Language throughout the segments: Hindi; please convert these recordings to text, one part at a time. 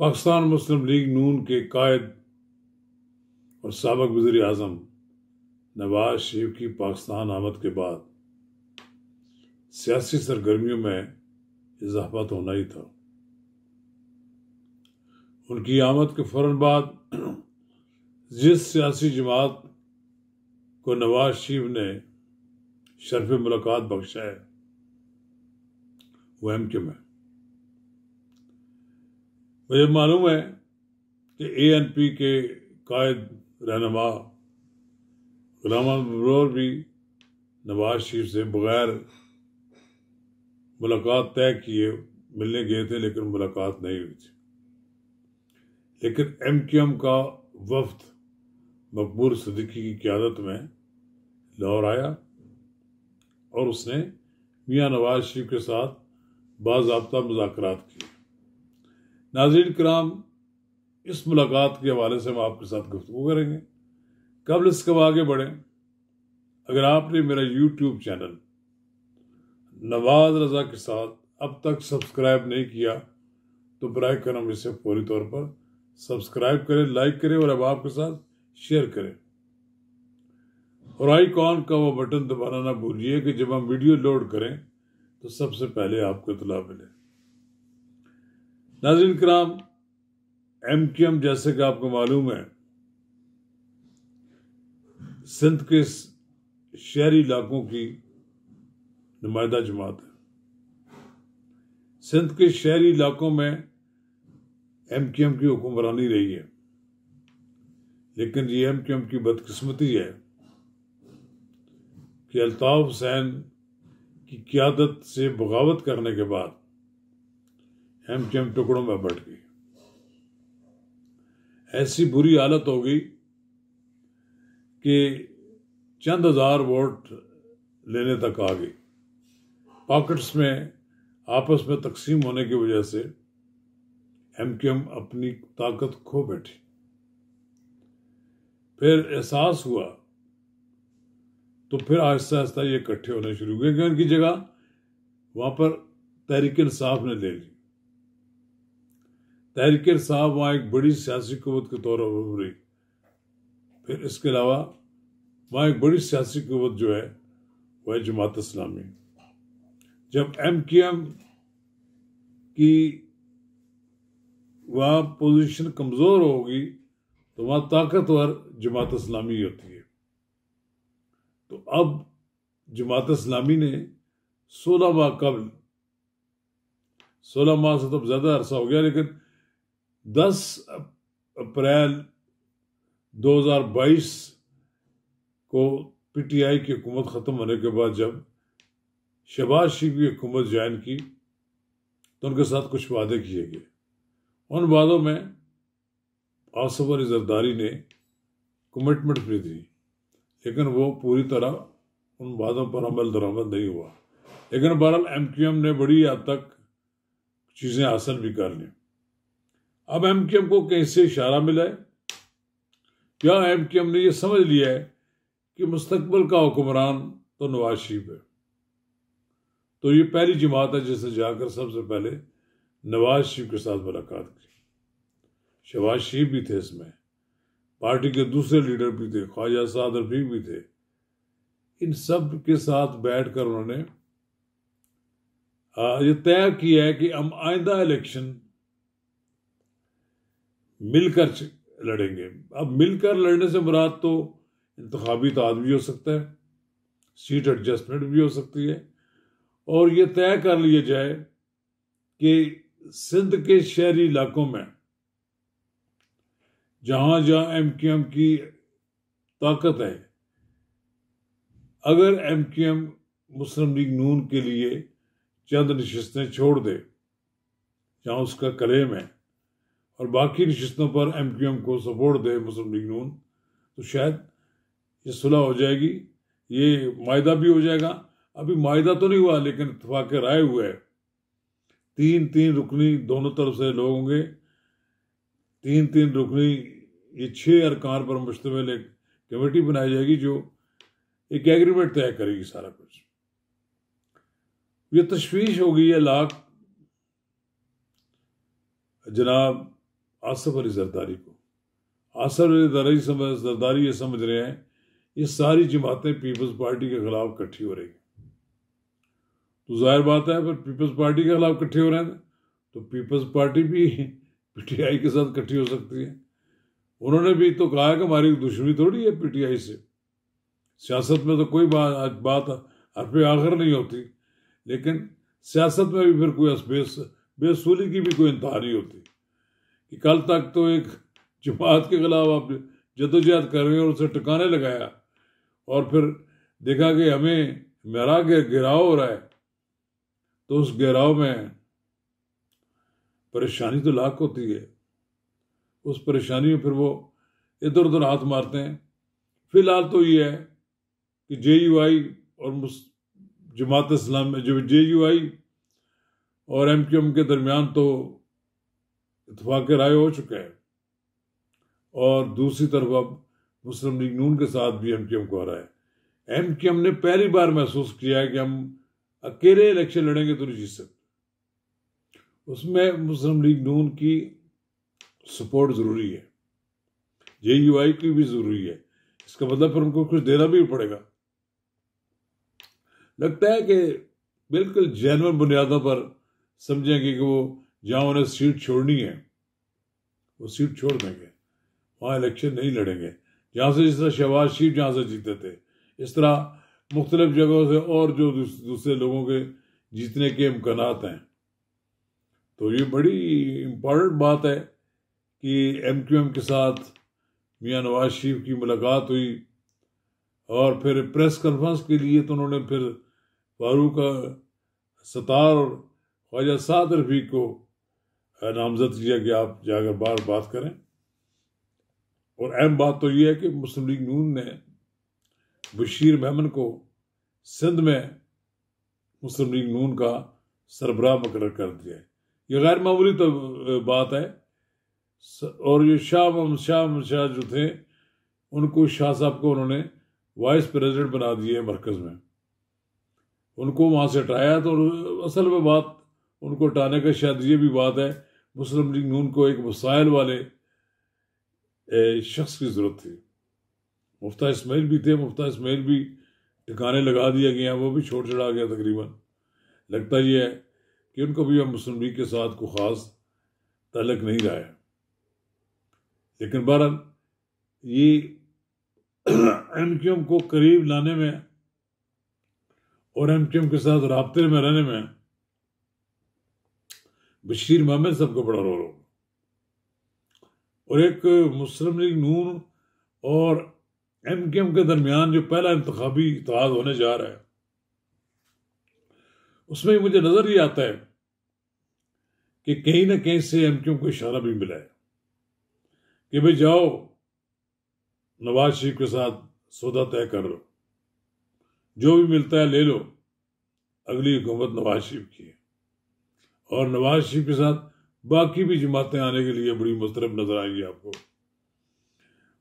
पाकिस्तान मुस्लिम लीग नून के कायद और साबिक वज़ीर आज़म नवाज शरीफ की पाकिस्तान आमद के बाद सियासी सरगर्मियों में इजाफा तो होना ही था। उनकी आमद के फौरन बाद जिस सियासी जमात को नवाज शरीफ ने शर्फ मुलाकात बख्शा है वो एमक्यूएम है। मुझे मालूम है कि एएनपी के कायद रहनुमा गुलाम अहमद भी नवाज शरीफ से बगैर मुलाकात तय किए मिलने गए थे, लेकिन मुलाकात नहीं हुई थी। लेकिन एमक्यूएम का वफ्द मकबूल सिद्दीकी की क़यादत में लाहौर आया और उसने मियां नवाज शरीफ के साथ बाज़ाब्ता मुज़ाकरात किए। नाज़रीन किराम, इस मुलाकात के हवाले से हम आपके साथ गुफ्तगू करेंगे। कबल इसके आगे बढ़ें, अगर आपने मेरा यूट्यूब चैनल नवाज रजा के साथ अब तक सब्सक्राइब नहीं किया तो बराए करम इसे फौरी तौर पर सब्सक्राइब करें, लाइक करें और अब आपके साथ शेयर करें। और आइकॉन का वो बटन दबाना ना भूलिए कि जब हम वीडियो लोड करें तो सबसे पहले आपको इत्तला मिले। नाज़रीन किराम, एमक्यूएम जैसे कि आपको मालूम है सिंध के शहरी इलाकों की नुमाइंदा जमात है। सिंध के शहरी इलाकों में एमक्यूएम की हुक्मरानी रही है, लेकिन ये एमक्यूएम की बदकिस्मती है कि अल्ताफ हुसैन की क़यादत से बगावत करने के बाद एमक्यूएम टुकड़ों में बंट गई। ऐसी बुरी हालत हो गई कि चंद हजार वोट लेने तक आ गई। पॉकेट्स में आपस में तकसीम होने की वजह से एमक्यूएम अपनी ताकत खो बैठी। फिर एहसास हुआ तो फिर आहिस्ता आहिस्ता ये इकट्ठे होने शुरू हुए कि उनकी जगह वहां पर तहरीक इंसाफ ने ले ली। तहरीक इंसाफ वहां एक बड़ी सियासी कुव्वत के तौर पर उभरी। फिर इसके अलावा वहां एक बड़ी सियासी कुव्वत जो है वह है जमात इस्लामी। जब एमक्यूएम की वहां पोजीशन कमजोर होगी तो वहां ताकतवर जमात इस्लामी होती है। तो अब जमात इस्लामी ने 16 माह कबल, 16 माह से तो ज्यादा अरसा हो गया, लेकिन 10 अप्रैल 2022 को पीटीआई की हुकूमत ख़त्म होने के बाद जब शहबाज शरीफ की हुकूमत ज्वाइन की तो उनके साथ कुछ वादे किए गए। उन वादों में आसिफ अली जरदारी ने कमिटमेंट भी दी, लेकिन वो पूरी तरह उन वादों पर अमल दरामद नहीं हुआ। लेकिन बहरहाल एमक्यूएम ने बड़ी हद तक चीज़ें हासिल भी कर ली। अब एमक्यूएम को कैसे इशारा मिला है? क्या एमक्यूएम ने यह समझ लिया है कि मुस्तकबिल का हुक्मरान तो नवाज शरीफ है, तो ये पहली जमात है जिसने जाकर सबसे पहले नवाज शरीफ के साथ मुलाकात की। शहबाज शरीफ भी थे इसमें, पार्टी के दूसरे लीडर भी थे, ख्वाजा साद रफीक भी थे। इन सब के साथ बैठकर उन्होंने ये तय किया है कि हम आइंदा इलेक्शन मिलकर लड़ेंगे। अब मिलकर लड़ने से मुराद तो इंतखाबी ताद भी हो सकता है, सीट एडजस्टमेंट भी हो सकती है, और ये तय कर लिया जाए कि सिंध के शहरी इलाकों में जहां जहां एमक्यूएम की ताकत है, अगर एमक्यूएम मुस्लिम लीग नून के लिए चंद नशिस्तें छोड़ दे जहां उसका क्लेम है और बाकी नशिस्तों पर एमक्यूएम को सपोर्ट दे मुस्लिम लीग नून, तो शायद ये सुलह हो जाएगी, ये मायदा भी हो जाएगा। अभी मायदा तो नहीं हुआ, लेकिन इत्तेफाक राय हुआ है। 3-3 रुकनी दोनों तरफ से लोग होंगे, 3-3 रुकनी, ये 6 अरकान पर मुश्तमिल एक कमेटी बनाई जाएगी जो एक एग्रीमेंट तय करेगी सारा कुछ। ये तशवीश हो गई है लाख जनाब आसिफ अली जरदारी को। आसिफ अली जरदारी ये समझ रहे हैं ये सारी जमातें पीपल्स पार्टी के खिलाफ इकट्ठी हो रही हैं। तो जाहिर बात है, फिर पीपल्स पार्टी के खिलाफ इकट्ठे हो रहे हैं तो पीपल्स पार्टी भी पीटीआई के साथ इकट्ठी हो सकती है। उन्होंने भी तो कहा कि हमारी दुश्मनी थोड़ी है पीटीआई से। सियासत में तो कोई बात हर आखिर नहीं होती, लेकिन सियासत में भी फिर कोई बेसूली की भी कोई इंतहा नहीं होती कि कल तक तो एक जमात के खिलाफ आप जदोजहद कर रहे हैं और उसे टिकाने लगाया और फिर देखा कि हमें मेरा घेराव हो रहा है, तो उस घेराव में परेशानी तो लाख होती है। उस परेशानी में फिर वो इधर उधर हाथ मारते हैं। फिलहाल तो ये है कि JUI और जमात इस्लाम में जो JUI और MQM के दरमियान तो इत्तफाक राय हो चुका है, और दूसरी तरफ अब मुस्लिम लीग नून के साथ भी MQM को आ रहा है। MQM ने पहली बार महसूस किया है कि हम अकेले इलेक्शन लड़ेंगे तो नहीं जीत सकते। उसमें मुस्लिम लीग नून की सपोर्ट जरूरी है, JUI की भी जरूरी है। इसका मतलब फिर उनको कुछ देना भी पड़ेगा। लगता है कि बिल्कुल जेन्युइन बुनियादों पर समझेंगे कि वो जहां उन्हें सीट छोड़नी है वो सीट छोड़ देंगे, वहां इलेक्शन नहीं लड़ेंगे। जहां से, जिस तरह शहबाज शरीफ जहां से जीते थे, इस तरह मुख्तलिफ जगहों से और जो दूसरे लोगों के जीतने के इम्कानात हैं। तो ये बड़ी इम्पोर्टेंट बात है कि MQM के साथ मियां नवाज शरीफ की मुलाकात हुई, और फिर प्रेस कॉन्फ्रेंस के लिए तो उन्होंने फिर फारूक सत्तार और ख्वाजा साद रफीक को नामजद किया कि आप जाकर बार बात करें। और अहम बात तो ये है कि मुस्लिम लीग नून ने बशीर मेमन को सिंध में मुस्लिम लीग नून का सरबराह मुकर्रर कर दिया है। ये गैर मामूली तो बात है। और ये शाह मोहम्मद शाह जो थे, उनको शाह साहब को उन्होंने वाइस प्रेसिडेंट बना दिए मरकज में, उनको वहां से हटाया। तो असल में बात उनको हटाने का शायद ये भी बात है, मुस्लिम लीग नून को एक वसाइल वाले शख्स की जरूरत थी। मुफ्ता इस्माइल भी थे, मुफ्ता इस्माइल भी ठिकाने लगा दिया गया, वो भी छोड़ चढ़ा गया तकरीबन। लगता ये है कि उनको भी अब मुस्लिम लीग के साथ कोई ख़ास ताल्लुक नहीं रहा है। लेकिन बहरहाल ये MQM को करीब लाने में और MQM के साथ राब्ते में रहने में बशीर मोहम्मद साहब का बड़ा रोल होगा। और एक मुस्लिम लीग नून और MQM के दरमियान जो पहला इंतखाबी इत्तेहाद होने जा रहा है, उसमें मुझे नजर ये आता है कि कहीं ना कहीं से MQM को इशारा भी मिला है कि भाई जाओ नवाज शरीफ के साथ सौदा तय कर लो, जो भी मिलता है ले लो, अगली हुकूमत नवाज शरीफ की है। और नवाज शरीफ के साथ बाकी भी जमातें आने के लिए बड़ी मुस्तरब नजर आएंगी आपको।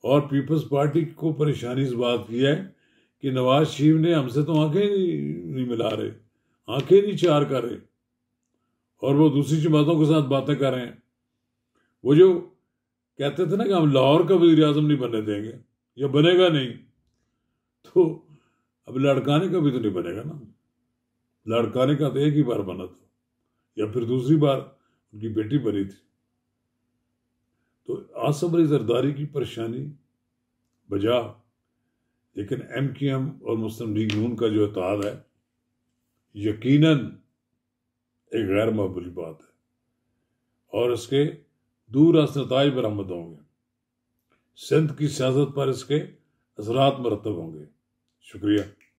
और पीपल्स पार्टी को परेशानी इस बात की है कि नवाज शरीफ ने हमसे तो आंखें नहीं मिला रहे, आंखें नहीं चार कर रहे, और वो दूसरी जमातों के साथ बातें कर रहे हैं। वो जो कहते थे ना कि हम लाहौर का वज़ीर आज़म नहीं बनने देंगे या बनेगा नहीं, तो अब लड़काने का भी तो नहीं बनेगा ना। लड़काने का तो एक ही बार बना था, या फिर दूसरी बार उनकी बेटी बनी थी। तो आसिफ अली जरदारी की परेशानी बजा, लेकिन MQM और मुस्लिम लीग नून का जो इत्तेहाद है यकीनन एक गैर मामूली बात है, और इसके दूरअज़ नताइज बरामद होंगे। सिंध की सियासत पर इसके असरात मरतब होंगे। शुक्रिया।